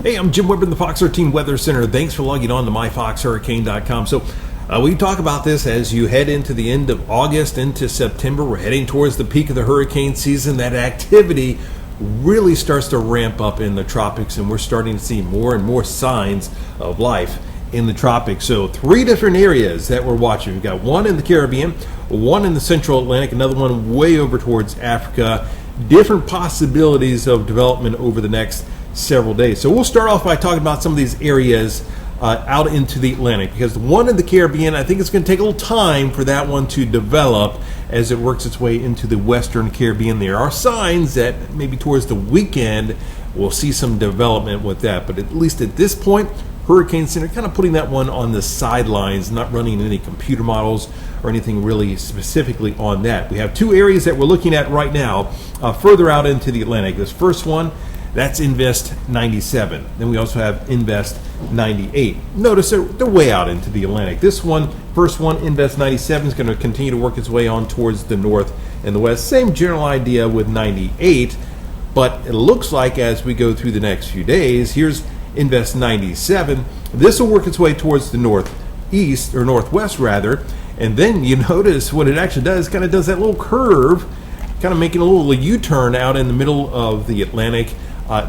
Hey, I'm Jim Weber in the Fox 13 Weather Center. Thanks for logging on to MyFoxHurricane.com. So we talk about this as you head into the end of August, into September. We're heading towards the peak of the hurricane season. That activity really starts to ramp up in the tropics, and we're starting to see more and more signs of life in the tropics. So 3 different areas that we're watching. We've got one in the Caribbean, one in the Central Atlantic, another one way over towards Africa. Different possibilities of development over the next several days. So we'll start off by talking about some of these areas out into the Atlantic, because the one in the Caribbean, I think it's going to take a little time for that one to develop as it works its way into the Western Caribbean. There are signs that maybe towards the weekend we'll see some development with that, but at least at this point, Hurricane Center kind of putting that one on the sidelines, not running any computer models or anything really specifically on that. We have 2 areas that we're looking at right now further out into the Atlantic. This first one, that's Invest 97. Then we also have Invest 98. Notice they're way out into the Atlantic. This one, first one, Invest 97, is going to continue to work its way on towards the north and the west. Same general idea with 98, but it looks like as we go through the next few days, here's Invest 97. This will work its way towards the northeast, or northwest rather, and then you notice what it actually does, kind of does that little curve, kind of making a little U-turn out in the middle of the Atlantic.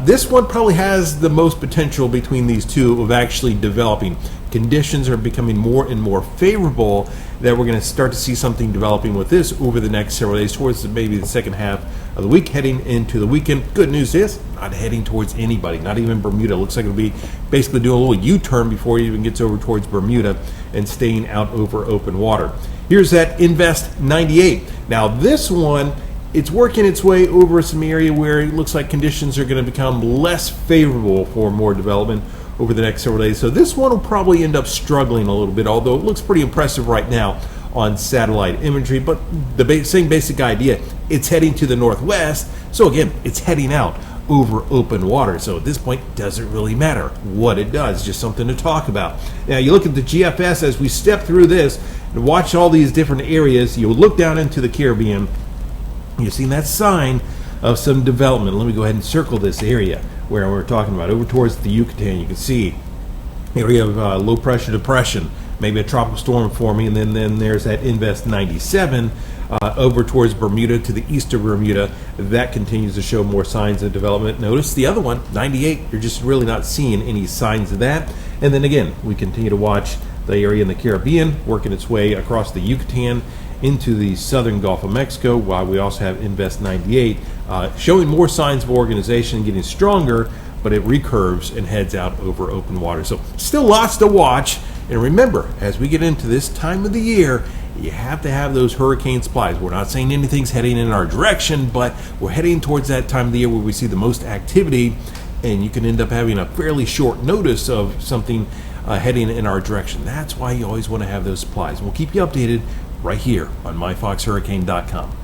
This one probably has the most potential between these two of actually developing. Conditions are becoming more and more favorable that we're going to start to see something developing with this over the next several days towards maybe the second half of the week heading into the weekend. Good news is not heading towards anybody, not even Bermuda. It looks like it'll be basically doing a little U-turn before it even gets over towards Bermuda and staying out over open water. Here's that Invest 98. Now this one, it's working its way over some area where it looks like conditions are going to become less favorable for more development over the next several days. So this one will probably end up struggling a little bit, although it looks pretty impressive right now on satellite imagery. But the same basic idea, it's heading to the northwest. So again, it's heading out over open water. So at this point, it doesn't really matter what it does, just something to talk about. Now you look at the GFS as we step through this and watch all these different areas. You'll look down into the Caribbean. You've seen that sign of some development. Let me go ahead and circle this area where we're talking about. Over towards the Yucatan, you can see area of low pressure depression, maybe a tropical storm forming, and then there's that Invest 97 over towards Bermuda to the east of Bermuda. That continues to show more signs of development. Notice the other one, 98, you're just really not seeing any signs of that. And then again, we continue to watch the area in the Caribbean working its way across the Yucatan into the southern Gulf of Mexico, while we also have Invest 98 showing more signs of organization, getting stronger, but it recurves and heads out over open water. So still lots to watch. And remember, as we get into this time of the year, you have to have those hurricane supplies. We're not saying anything's heading in our direction, but we're heading towards that time of the year where we see the most activity, and you can end up having a fairly short notice of something heading in our direction. That's why you always want to have those supplies. We'll keep you updated right here on MyFoxHurricane.com.